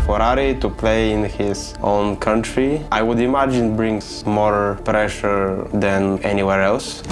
Ferrari to play in his own country, I would imagine brings more pressure than anywhere else.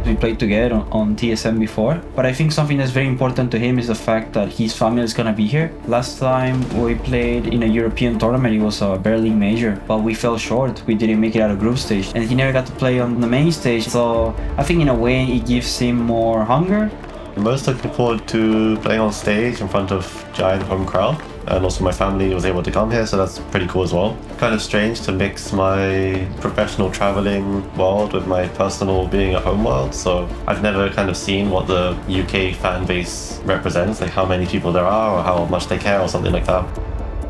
We played together on TSM before, but I think something that's very important to him is the fact that his family is gonna be here. Last time we played in a European tournament, it was a Berlin major, but we fell short. We didn't make it out of group stage, and he never got to play on the main stage. So I think in a way it gives him more hunger. I'm most looking forward to playing on stage in front of giant home crowd. And also my family was able to come here, so that's pretty cool as well. Kind of strange to mix my professional traveling world with my personal being at home world. So I've never kind of seen what the UK fan base represents, like how many people there are or how much they care or something like that.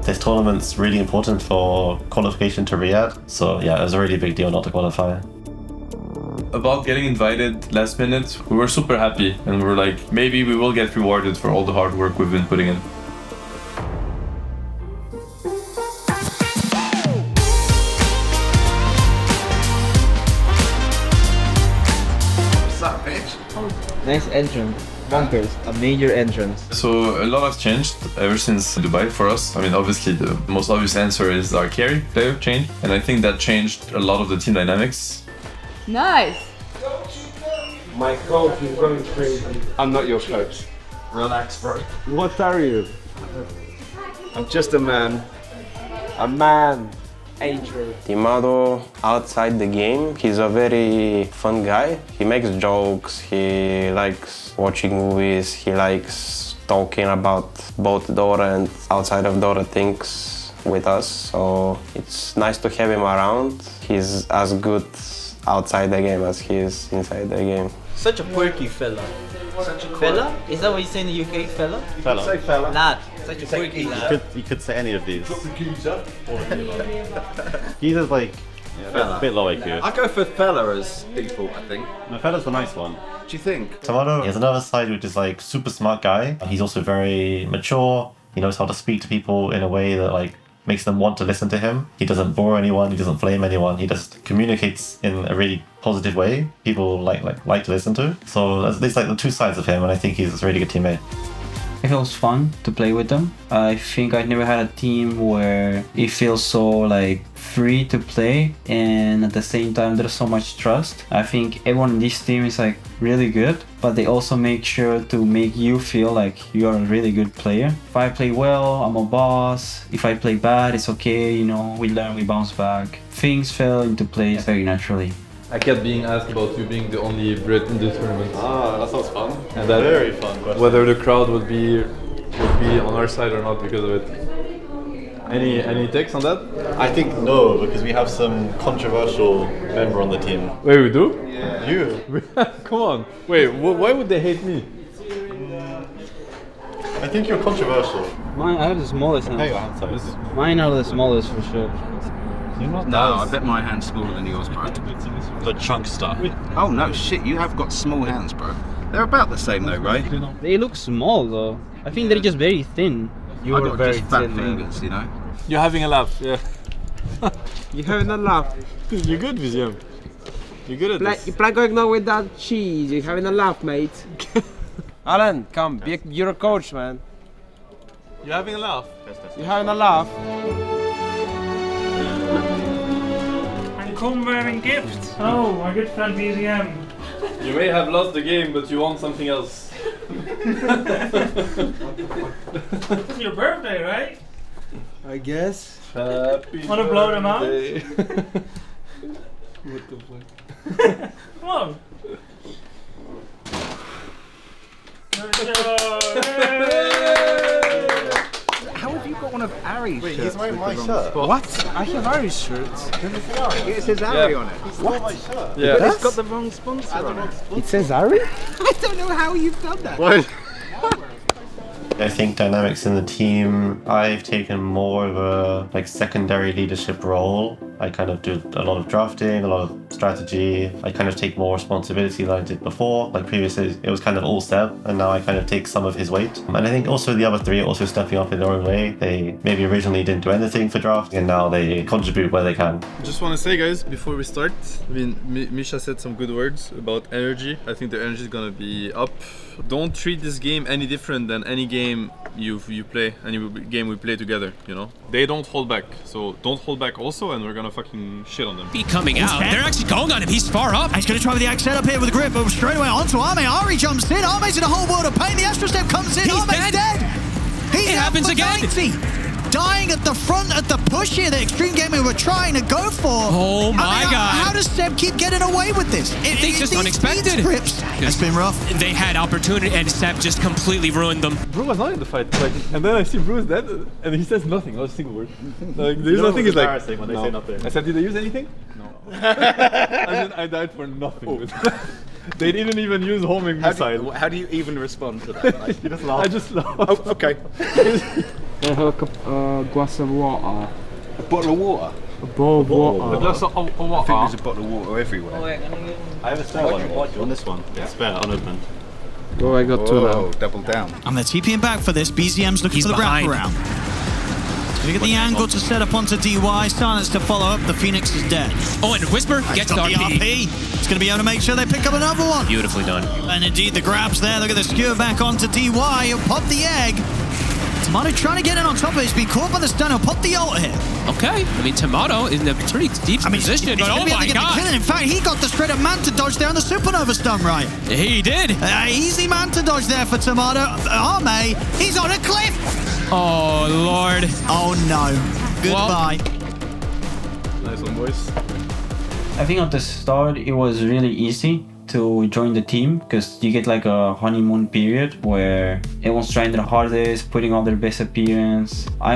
This tournament's really important for qualification to Riyadh. So yeah, it was a really big deal not to qualify. About getting invited last minute, we were super happy and we were like, maybe we will get rewarded for all the hard work we've been putting in. Nice entrance. Bunkers, a major entrance. So a lot has changed ever since Dubai for us. I mean, obviously the most obvious answer is our carry player change, and I think that changed a lot of the team dynamics. Nice! My coach is going crazy. I'm not your coach. Relax, bro. What are you? I'm just a man. A man. Angel. Timado, outside the game, he's a very fun guy. He makes jokes, he likes watching movies, he likes talking about both Dota and outside of Dota things with us. So it's nice to have him around. He's as good outside the game as he is inside the game. Such a quirky fella. Such a fella? Is that what you say in the UK, fella? Fella. Say fella. Lad. Such a quirky lad. You could say any of these. Geezer. Geezer's like Fella. a bit low IQ. I go for fella as default, I think. No, Fella's the nice one. What do you think? Tomato has another side which is like super smart guy. He's also very mature. He knows how to speak to people in a way that like makes them want to listen to him. He doesn't bore anyone, he doesn't flame anyone, he just communicates in a really positive way people like to listen to. So there's like the two sides of him, and I think he's a really good teammate. It feels fun to play with them. I think I've never had a team where it feels so like free to play, and at the same time there's so much trust. I think everyone in this team is like really good, but they also make sure to make you feel like you're a really good player. If I play well, I'm a boss. If I play bad, it's okay, you know, we learn, we bounce back. Things fell into place very naturally. I kept being asked about you being the only Brit in the tournament. Ah, that sounds fun. And that Very fun question. whether the crowd would be on our side or not because of it. Any takes on that? I think no, because we have some controversial member on the team. Wait, we do? Yeah. You. Come on. Wait, why would they hate me? I think you're controversial. Mine are the smallest hands. Hey, your hand size. Mine are the smallest for sure. No, I bet my hand's smaller than yours, bro. The chunk stuff. Oh no, shit, you have got small hands, bro. They're about the same though, right? They look small though. I think they're just very thin. I got just fat fingers, you know. You're having a laugh, yeah. You having a laugh? You're good, Viziem. You're good at this. You're going on with that cheese. You're having a laugh, mate. Alan, come. You're a coach, man. You're having a laugh. You're having a laugh. And come wearing gifts. Oh, my good friend BZM. You may have lost the game, but you want something else. It's your birthday, right? I guess. Happy Wanna blow them out? birthday. What the fuck? Come on. How have you got one of Ari's Wait, shirts? he's wearing my shirt. What? I have Ari's shirts. It says Ari on it. What? My shirt. Yeah. But it's got the wrong sponsor on it. It says Ari? I don't know how you've done that. What? I think dynamics in the team, I've taken more of a like secondary leadership role. I kind of do a lot of drafting, a lot of strategy. I kind of take more responsibility than I did before. Like previously, it was kind of all Seb, and now I kind of take some of his weight. And I think also the other three are also stepping up in their own way. They maybe originally didn't do anything for drafting, and now they contribute where they can. Just want to say, guys, before we start, I mean, Misha said some good words about energy. I think the energy is gonna be up. Don't treat this game any different than any game game you play, any game we play together, you know? They don't hold back, so don't hold back also, and we're gonna fucking shit on them. Be coming out. They're actually going on him. He's far up. He's going to try with the axe setup here with the grip, but straight away onto Arme. Ari jumps in. Arme's in a whole world of pain. The Astro Step comes in. He's dead. It happens again. 90. Dying at the front at the push here that Extreme Gaming were trying to go for. Oh my god. How does Seb keep getting away with this? It's just unexpected. It's been rough. They had opportunity and Seb just completely ruined them. Bro was not in the fight, like, and then I see Bruce dead, and he says nothing, not a single word. Like, there's nothing. He's like, when they say nothing. I said, did they use anything? No. I died for nothing. They didn't even use homing missile. How do you even respond to that? Like, you just laugh. I just laugh. Oh, okay. I have a glass of water. A bottle of water? A bowl of water. A glass of water. I think there's a bottle of water everywhere. I have a spare one on this one. It's spare, unopened. Oh, I got two now. Double down. And they're TPing back for this. BZM's looking for the wraparound. Gonna get the angle to set up onto DY. Silence to follow up. The Phoenix is dead. Oh, and Whisper gets the RP. It's gonna be able to make sure they pick up another one. Beautifully done. And indeed, the grabs there. Look at the skewer back onto DY. He'll pop the egg. Tomato trying to get in on top of it. He's been caught by the stun. He'll pop the ult here. Okay. I mean, Tomato is in a pretty deep position, but oh my god. In fact, he got the straight up Manta dodge there on the Supernova stun, right? He did. Easy Manta dodge there for Tomato. Arme, he's on a cliff. Oh, Lord. Oh, no. Goodbye. Nice one, boys. I think at the start it was really easy to join the team because you get like a honeymoon period where everyone's trying their hardest, putting on their best appearance. I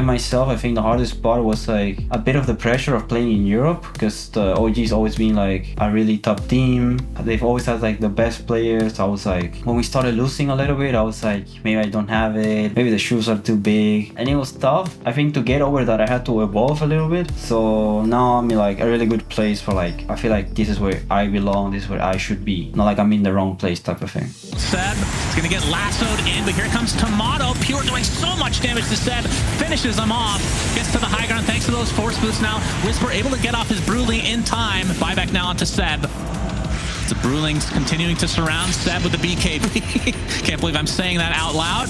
think the hardest part was like a bit of the pressure of playing in Europe because the OG's always been like a really top team. They've always had like the best players. I was like, when we started losing a little bit, I was like, maybe I don't have it, maybe the shoes are too big, and it was tough. I think to get over that I had to evolve a little bit. So now I'm in like a really good place for like, I feel like this is where I belong, this is where I should be. Not like I'm in the wrong place type of thing. Seb is going to get lassoed in, but here comes Tomato. Pure doing so much damage to Seb. Finishes him off. Gets to the high ground thanks to those force boosts now. Whisper able to get off his Brulee in time. Buyback now onto Seb. The Brulings continuing to surround Seb with the BKB. Can't believe I'm saying that out loud.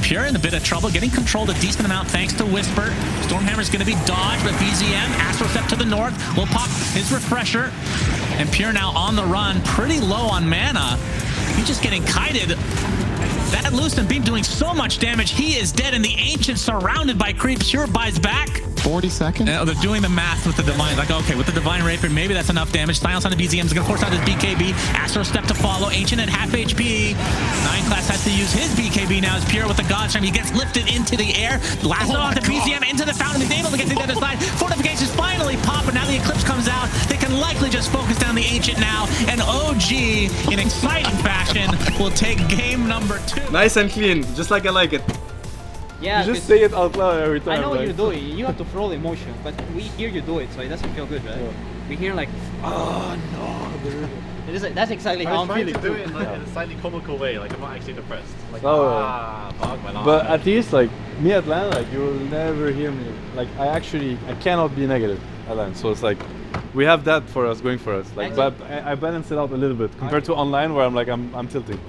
Pure in a bit of trouble, getting controlled a decent amount thanks to Whisper. Stormhammer's going to be dodged, but BZM, Astro Step to the north, will pop his refresher. And Pure now on the run, pretty low on mana. He's just getting kited. That Lucent Beam doing so much damage, he is dead, and the Ancient surrounded by creep. Pure buys back. 40 seconds? They're doing the math with the Divine. Like, okay, with the Divine Rapier, maybe that's enough damage. Silence on the BZM is going to force out his BKB. Astro Step to follow. Ancient at half HP. 9 Class has to use his BKB now as Pure with the Godstream. He gets lifted into the air. Lasso onto BZM into the fountain. He's able to get to the other side. Fortifications finally pop, and now the Eclipse comes out. They can likely just focus down the Ancient now. And OG, in exciting fashion, will take game number 2. Nice and clean, just like I like it. Yeah, you just say it out loud every time. I know what you're doing. You have to throw the emotion, but we hear you do it, so it doesn't feel good, right? Yeah. We hear like, oh no. It is, that's exactly how I'm feeling. I do it in, like, in a slightly comical way, like I'm not actually depressed. Like, But at least, like me at LAN, like you will never hear me. Like I cannot be negative at LAN. So it's like we have that for us, going for us. Like, but I balance it out a little bit compared to online, where I'm like I'm tilting.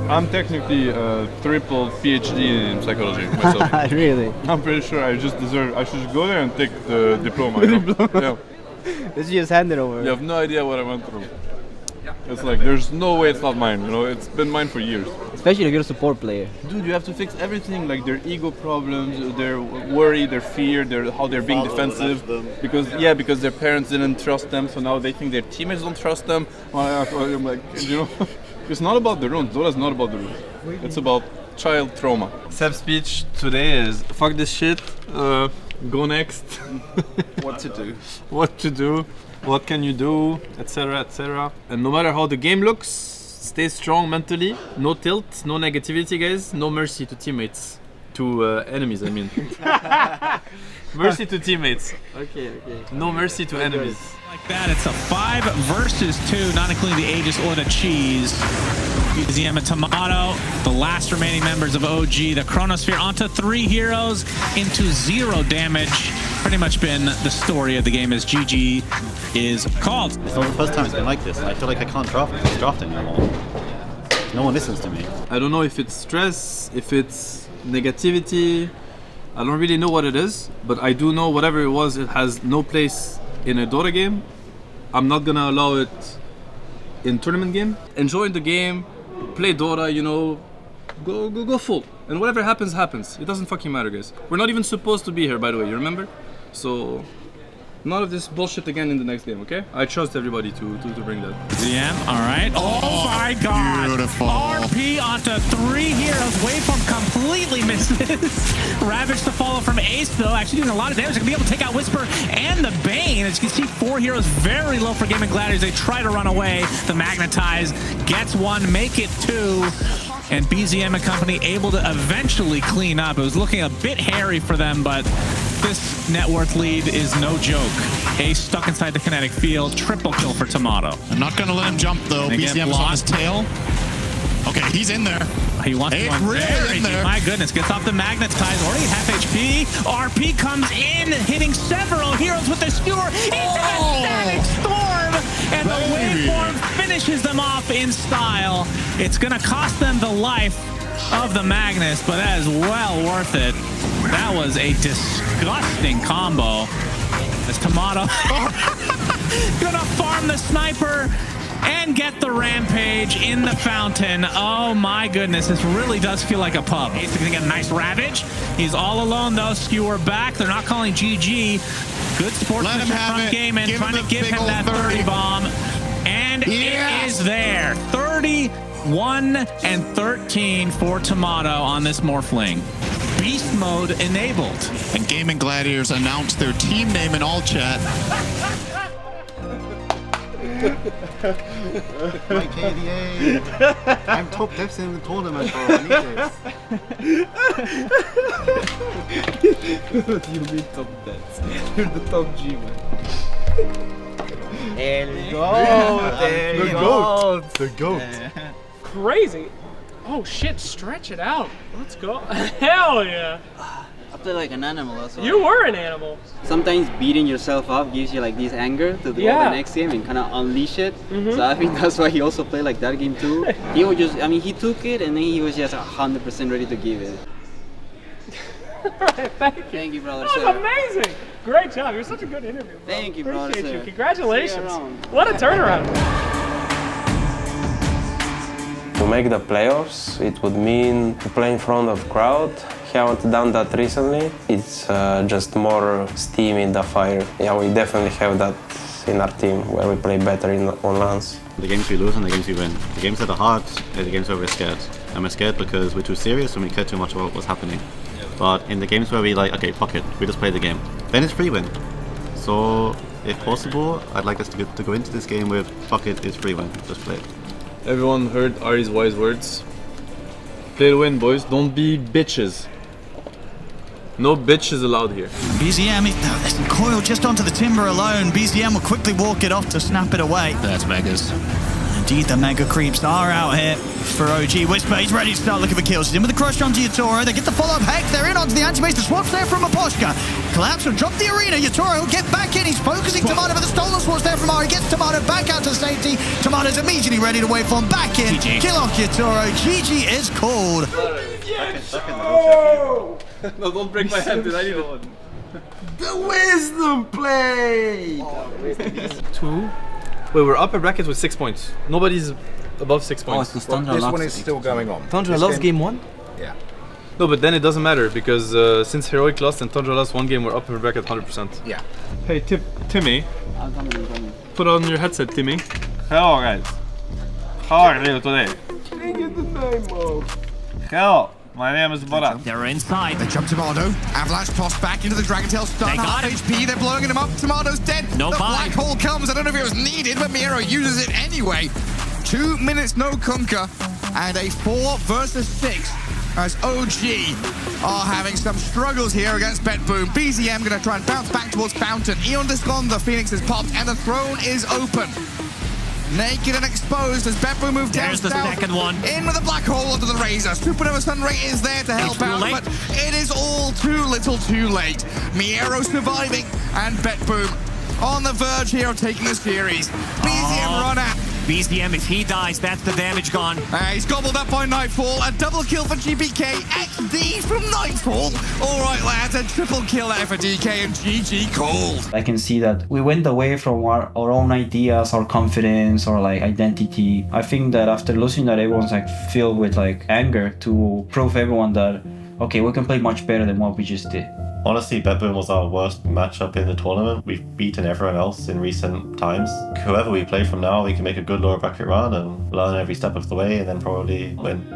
I'm technically a triple PhD in psychology myself. Really? I'm pretty sure I should go there and take the diploma. You know? Yeah. Let's just hand it over. You have no idea what I went through. It's like, there's no way it's not mine, you know, it's been mine for years. Especially if you're a support player. Dude, you have to fix everything, like their ego problems, their worry, their fear, how they're being defensive. Because their parents didn't trust them, so now they think their teammates don't trust them. I'm like, you know, it's not about the runes. Dota's not about the runes. It's about child trauma. Seb's speech today is, fuck this shit, go next. What to do. What to do. What can you do, etc., etc. And no matter how the game looks, stay strong mentally. No tilt, no negativity, guys. No mercy to teammates, to enemies. I mean, mercy to teammates. Okay. No mercy to enemies. Like that, it's a 5 versus 2, not including the Aegis or the Cheese. BZM and Tomato, the last remaining members of OG. The Chronosphere onto 3 heroes into 0 damage. Pretty much been the story of the game as GG is called. It's not the first time it's been like this, and I feel like I can't draft drafting anymore. No one listens to me. I don't know if it's stress, if it's negativity. I don't really know what it is, but I do know whatever it was, it has no place in a Dota game. I'm not gonna allow it in tournament game. Enjoy the game, play Dota, you know, go full. And whatever happens, happens. It doesn't fucking matter, guys. We're not even supposed to be here, by the way, you remember? So, none of this bullshit again in the next game, okay? I trust everybody to bring that. ZM, alright. Oh my god! Beautiful. RP onto 3 heroes. Waveform completely misses. Ravage to follow from Ace, though. Actually doing a lot of damage. They're going to be able to take out Whisper and the Bane. As you can see, 4 heroes very low for Gaming Gladiators. They try to run away. The Magnetize gets 1, make it 2. And BZM and company able to eventually clean up. It was looking a bit hairy for them, but this net worth lead is no joke. Ace stuck inside the kinetic field. Triple kill for Tomato. I'm not going to let him jump, though. BZM was on his tail. Okay, he's in there. He wants to run very deep. My goodness, gets off the Magnetize. Already half HP. RP comes in, hitting several heroes with the skewer. Into the static storm. And the Waveform finishes them off in style. It's going to cost them the life of the Magnus, but that is well worth it. That was a disgusting combo. As Tomato gonna farm the sniper and get the rampage in the fountain. Oh my goodness, this really does feel like a pub. He's gonna get a nice Ravage. He's all alone though. Skewer back. They're not calling GG. Good sportsmanship from game and trying to give him that 30 bomb. And it is there. 31 and 13 for Tomato on this Morphling. Beast mode enabled. And Gaming Gladiators announced their team name in all chat. My KDA. I'm top depths in the tournament, bro. I need this. What do you mean top depths? You're the top G, man. There you go. There you go. The goat. Crazy. Oh shit, stretch it out. Let's go. Hell yeah. I play like an animal as well. You were an animal. Sometimes beating yourself up gives you like this anger to do the next game and kind of unleash it. So I think that's why he also played like that game too. He was just, I mean, he took it and then he was just 100% ready to give it. Alright, thank you. Thank you, brother. That was amazing. Great job. You're such a good interview. Bro. Thank you, brother. Appreciate you. Congratulations. What a turnaround. To make the playoffs, it would mean to play in front of crowd. Haven't done that recently. It's just more steam in the fire. Yeah, we definitely have that in our team where we play better on LANs. The games we lose and the games we win. The games that are hard are the games where we're scared. And we're scared because we're too serious and we care too much about what's happening. But in the games where we like, okay, fuck it, we just play the game, then it's free win. So, if possible, I'd like us to go into this game with, fuck it, it's free win, just play it. Everyone heard Ari's wise words. Play to win, boys. Don't be bitches. No bitches allowed here. BZM, listen, Coil just onto the timber alone. BZM will quickly walk it off to snap it away. That's Megas. Indeed, the Mega Creeps are out here for OG. Whisper, he's ready to start looking for kills. He's in with the crush onto Yatoro. They get the follow-up Hex. They're in onto the anti-base. The swap's there from Aposhka. Collapse will drop the arena. Yatoro will get back in. He's focusing Tomato, but the stolen swap's there from Ari. Gets Tomato back out to safety. Tomato's immediately ready to waveform back in. GG. Kill off Yatoro. GG is called. No, don't break my hand, dude. I need it. The wisdom play! Two. Wait, we're up a bracket with 6 points. Nobody's above 6 points. This one is still going on. Tundra lost game 1? Yeah. No, but then it doesn't matter because since Heroic lost and Tundra lost 1 game, we're up a bracket 100%. Yeah. Hey, Timmy. I'm coming. Put on your headset, Timmy. Hello, guys. How are you today? Change the name, Mom. Hello. My name is Borat. They're inside. They jump Tomato. Avalanche toss back into the Dragon Tail. Stun half HP. They're blowing him up. Tomato's dead. No the buy. black hole comes. I don't know if it was needed, but Miro uses it anyway. 2 minutes, no Kunka. And a 4 versus 6 as OG are having some struggles here against BetBoom. BZM going to try and bounce back towards Fountain. Eon Discon, the Phoenix is popped, and the throne is open. Naked and exposed as BetBoom moves down. There's the second one. In with the black hole onto the Razor. Supernova Sunray is there to help out, but it is all too little too late. Miero surviving, and BetBoom on the verge here of taking the series. BZM run out. BZM, if he dies, that's the damage gone. He's gobbled up by Nightfall. A double kill for GBK. XD from Nightfall. All right, lads, a triple kill there for DK and GG called. I can see that we went away from our own ideas, our confidence, or like identity. I think that after losing that, everyone's like filled with like anger to prove everyone that, okay, we can play much better than what we just did. Honestly, Bedboom was our worst matchup in the tournament. We've beaten everyone else in recent times. Whoever we play from now, we can make a good lower bracket run and learn every step of the way and then probably win.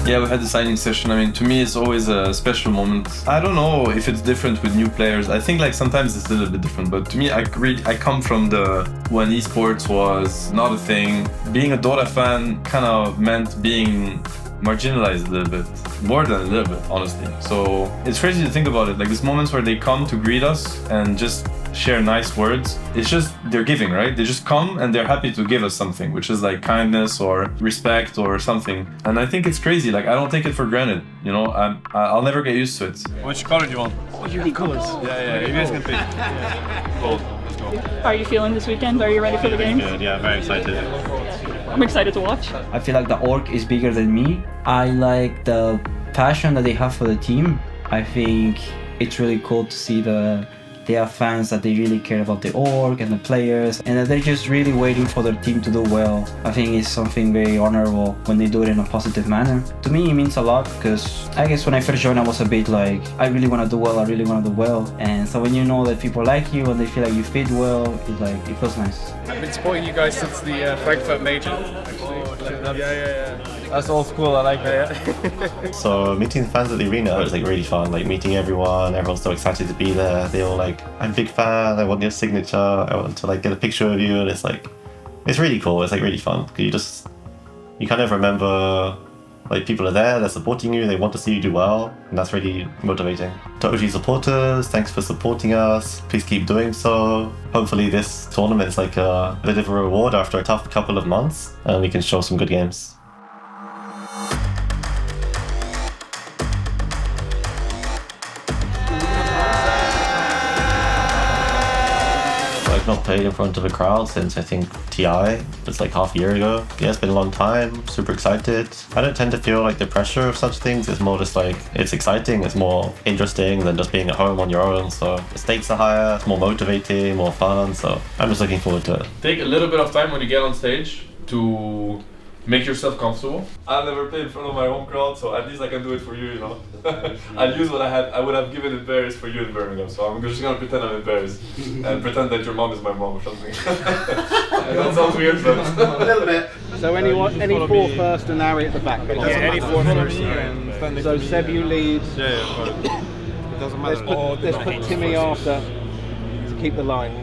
Yeah, we had the signing session. I mean, to me, it's always a special moment. I don't know if it's different with new players. I think like sometimes it's a little bit different, but to me, I come from when esports was not a thing. Being a Dota fan kind of meant being marginalized a little bit, more than a little bit, honestly. So it's crazy to think about it. Like these moments where they come to greet us and just share nice words. It's just, they're giving, right? They just come and they're happy to give us something, which is like kindness or respect or something. And I think it's crazy. Like I don't take it for granted. You know, I'll never get used to it. Which color do you want? Your colors. Yeah, you guys can pick. Gold. Let's go. How are you feeling this weekend? Are you ready for the game? Good, yeah, very excited. I'm excited to watch. I feel like the org is bigger than me. I like the passion that they have for the team. I think it's really cool to see they have fans that they really care about the org and the players, and that they're just really waiting for their team to do well. I think it's something very honorable when they do it in a positive manner. To me, it means a lot because I guess when I first joined, I was a bit like, I really want to do well, I really want to do well. And so when you know that people like you and they feel like you fit well, it feels nice. I've been supporting you guys since the Frankfurt Major, actually. Yeah. That's all cool, I like that. So meeting the fans at the arena was like really fun. Like meeting everyone's so excited to be there. They all like, I'm a big fan, I want your signature, I want to like get a picture of you, and it's like, it's really cool, it's like really fun. You kind of remember like people are there, they're supporting you, they want to see you do well, and that's really motivating. To OG supporters, thanks for supporting us, please keep doing so. Hopefully this tournament is like a bit of a reward after a tough couple of months, and we can show some good games. I've not played in front of a crowd since I think TI, it's like half a year ago. Yeah, it's been a long time, super excited. I don't tend to feel like the pressure of such things, it's more just like, it's exciting, it's more interesting than just being at home on your own. So the stakes are higher, it's more motivating, more fun, so I'm just looking forward to it. Take a little bit of time when you get on stage to make yourself comfortable. I've never played in front of my home crowd, so at least I can do it for you, you know. I'll use what I would have given in Paris for you in Birmingham, so I'm just gonna pretend I'm in Paris and pretend that your mom is my mom or something. That sounds weird, but a little bit. So any four first and Ari at the back. Yeah, any four first. So Seb, you lead. Yeah. It doesn't matter. Let's put Timmy after to keep the line.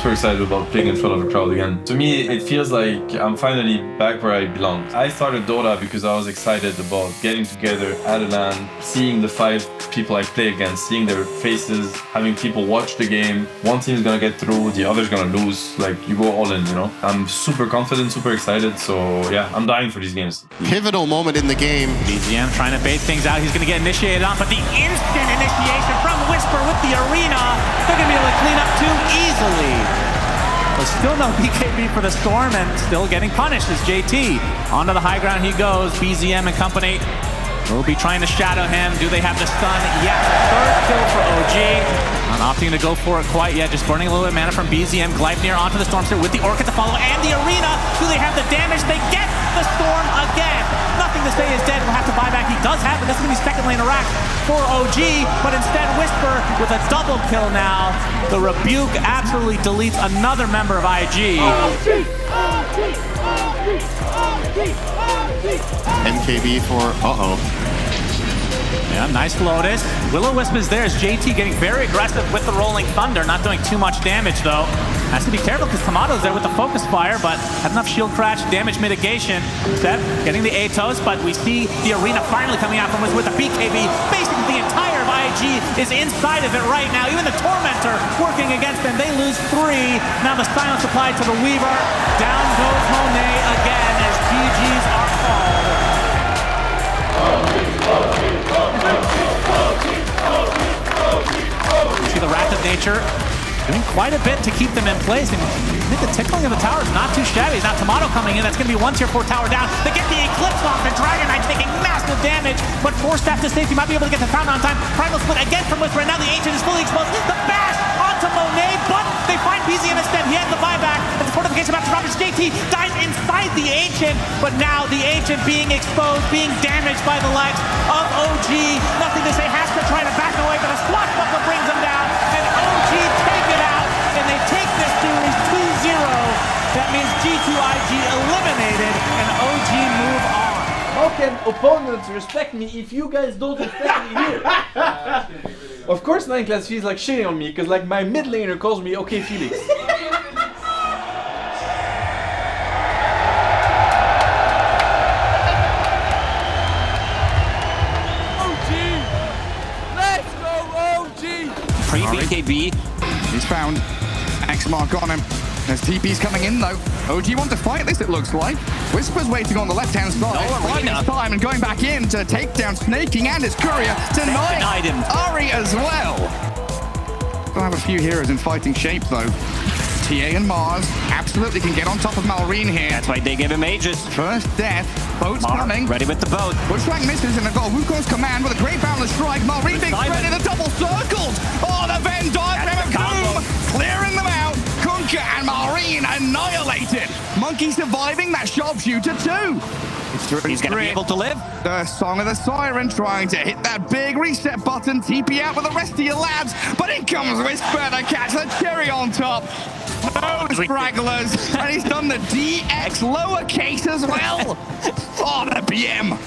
super excited about playing in front of a crowd again. To me, it feels like I'm finally back where I belong. I started Dota because I was excited about getting together at a LAN, seeing the 5 people I play against, seeing their faces, having people watch the game. One team is gonna get through, the other's gonna lose. Like, you go all in, you know? I'm super confident, super excited, so yeah, I'm dying for these games. Pivotal moment in the game. BZM trying to bait things out. He's gonna get initiated on, but the instant initiation from Whisper with the arena, they're gonna be able to clean up too easily. But still no BKB for the Storm, and still getting punished as JT. Onto the high ground he goes. BZM and company will be trying to shadow him. Do they have the stun? Yes, third kill for OG. Not opting to go for it quite yet, just burning a little bit of mana from BZM. Gleipnir onto the Stormster with the Orchid to follow, and the arena. Do they have the damage? They get the Storm again. Nothing to say is dead. We'll have to buy back. He does have it. That's going to be second lane rack for OG, but instead Whisper with a double kill now. The Rebuke absolutely deletes another member of IG. MKB for Yeah, nice Lotus. Will-O-Wisp is there as JT getting very aggressive with the Rolling Thunder, not doing too much damage though. Has to be careful because Tomato's there with the Focus Fire, but had enough shield crash, damage mitigation. Seb getting the Atos, but we see the arena finally coming out from with the BKB, basically the entire of G2IG is inside of it right now. Even the Tormentor working against them. They lose 3. Now the silence applied to the Weaver. Down goes Monet again as GGs are called. See the Wrath of Nature doing quite a bit to keep them in place. And I think the tickling of the tower is not too shabby. Now Tomato coming in. That's going to be 1 tier 4 tower down. They get the Eclipse off. The Dragon Knight taking massive damage, but forced after safety might be able to get the Fountain on time. Primal split again from Whisper, and now the Ancient is fully exposed. The bash onto Monet, but they find BZM instead. He has the buyback. And the fortification about to drop his JT dies inside the Ancient, but now the Ancient being exposed, being damaged by the likes of OG. Nothing to say. Hasker trying to back away, but a swashbuckler brings him down, and OG take it out, and they take this series 2-0. That means G2IG eliminated, and OG move on. How can opponents respect me if you guys don't respect me here? Of course 9 class feels like shitting on me, because like my mid laner calls me okay Felix. BKB. He's found X mark on him. There's TP's coming in though. OG want to fight this, it looks like. Whisper's waiting on the left-hand side. Finding his time and going back in to take down Snaking and his courier. Denied him. Ari as well. We'll have a few heroes in fighting shape though. TA and Mars absolutely can get on top of Malrine here. That's why they give him Aegis. First death. Boat's coming. Ready with the boat. Bushwhack misses and they've got Wukong's command with a great boundless strike. Malrine being ready, the double circled. Oh, the Venn diagram of doom. Clearing them out. Kunkka and Malrine annihilated. Monkey surviving that sharpshooter too. He's going to be able to live. The Song of the Siren trying to hit that big reset button. TP out with the rest of your lads. But in comes Whisper to catch the cherry on top. Those stragglers. And he's done the DX lowercase as well. Oh, the BM.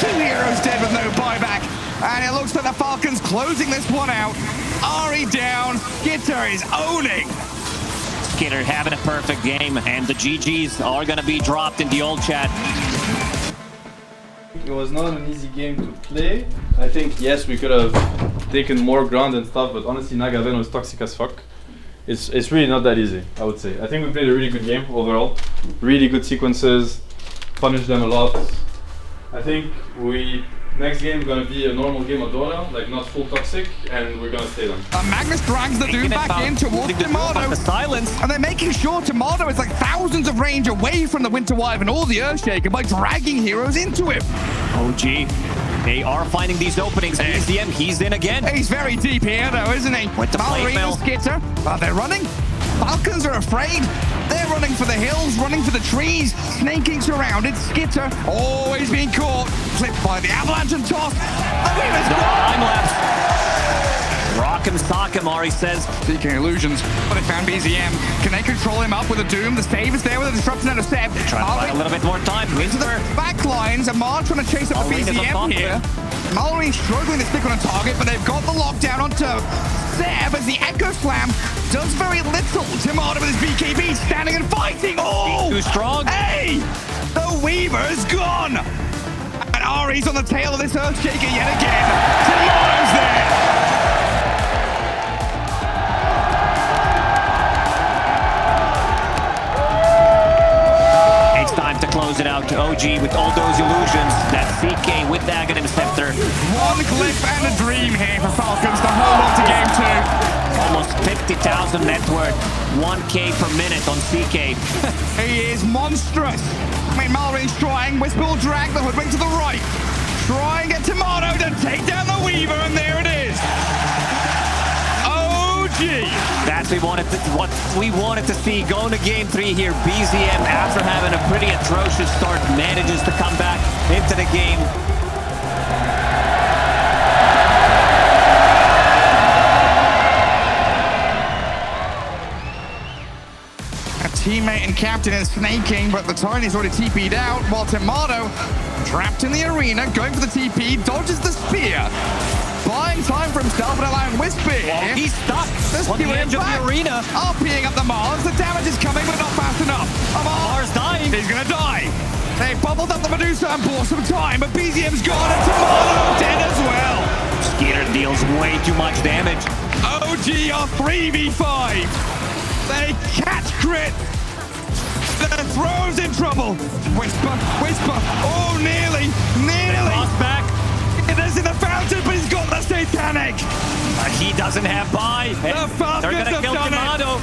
2 heroes dead with no buyback. And it looks like the Falcons closing this one out. Ari down. Skitter is owning. Skitter having a perfect game, and the GGs are going to be dropped in the old chat. It was not an easy game to play. I think, yes, we could have taken more ground and stuff, but honestly, Nagaven was toxic as fuck. It's really not that easy, I would say. I think we played a really good game overall. Really good sequences, punished them a lot. I think next game is going to be a normal game of Dota, like not full toxic, and we're going to stay them. Magnus drags the Doom back in towards Tomato. The silence. And they're making sure Tomato is like thousands of range away from the Winter Wyvern or the Earthshaker by dragging heroes into him. OG, they are finding these openings. BZM, he's in again. He's very deep here though, isn't he? With the Malrine Skitter. Are they running? Falcons are afraid. They're running for the hills, running for the trees. Snaking surrounded. Skitter always being caught. Clipped by the avalanche and toss. The Weaver's gone. Time lapse. Rock him, sock him, Ari says. Seeking illusions. But they found BZM. Can they control him up with a Doom? The save is there with a disruption out of Seb. Trying to buy a little bit more time. Into the back lines. Amar trying to chase up the BZM here. Mallory struggling to stick on a target, but they've got the lockdown onto Seb as the Echo Slam does very little. Tomato with his BKB standing and fighting. Oh! Too strong. Hey! The Weaver's gone! And Ari's on the tail of this Earthshaker yet again. Tomato's there! It's time to close it out to OG with all those illusions. That CK with the Aghanim Scepter. One clip and a dream here for Falcons to hold on to game 2. Almost 50,000 net worth. 1K per minute on CK. He is monstrous. I mean, Malraine's trying. Whisper will drag the Hoodwink to the right. Try and get Tomato to take down the Weaver, and there it is. That's what we wanted to see going to game 3 here. BZM, after having a pretty atrocious start, manages to come back into the game. A teammate and captain is snaking, but the Tiny's already TP'd out, while Tomato, trapped in the arena, going for the TP, dodges the spear. Buying time for himself and allowing Whisper. Well, he's stuck on the edge of the arena. RPing up the Mars. The damage is coming, but not fast enough. Mars dying. He's going to die. They bubbled up the Medusa and bought some time, but BZM's gone and Tomato dead as well. Skeeter deals way too much damage. OG are 3v5. They catch crit. The throws in trouble. Whisper. Oh, nearly. Lost back. It is in the fountain, but he's got the satanic. He doesn't have buy. The Falcons They're gonna have kill done Tomato. it.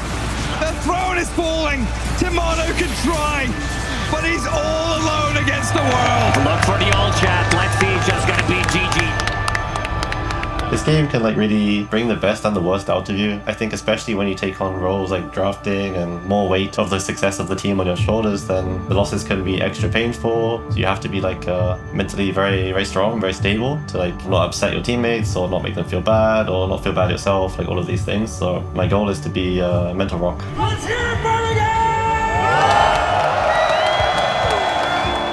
The throne is falling. Tomato can try, but he's all alone against the world. Look for the all chat. Let's see, it's just gonna be GG. This game can like really bring the best and the worst out of you. I think especially when you take on roles like drafting and more weight of the success of the team on your shoulders, then the losses can be extra painful. So you have to be like mentally very, very strong, very stable to like not upset your teammates or not make them feel bad or not feel bad yourself, like all of these things. So my goal is to be a mental rock. Let's hear it, Birmingham!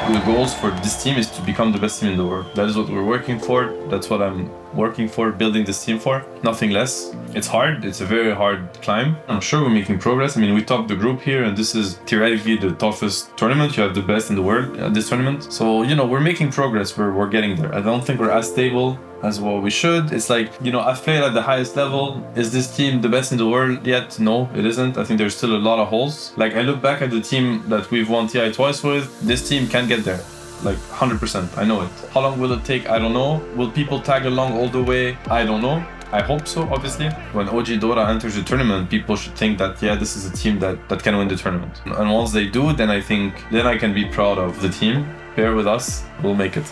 The goals for this team is to become the best team in the world. That is what we're working for. That's what I'm working for, building this team for. Nothing less. It's hard. It's a very hard climb. I'm sure we're making progress. I mean, we topped the group here, and this is theoretically the toughest tournament. You have the best in the world at this tournament. So, you know, we're making progress. We're getting there. I don't think we're as stable as what we should. It's like, you know, I've played at the highest level. Is this team the best in the world yet? No, it isn't. I think there's still a lot of holes. Like, I look back at the team that we've won TI twice with. This team can get there. Like 100%, I know it. How long will it take? I don't know. Will people tag along all the way? I don't know. I hope so, obviously. When OG Dota enters the tournament, people should think that, yeah, this is a team that can win the tournament. And once they do, then I think, then I can be proud of the team. Bear with us, we'll make it.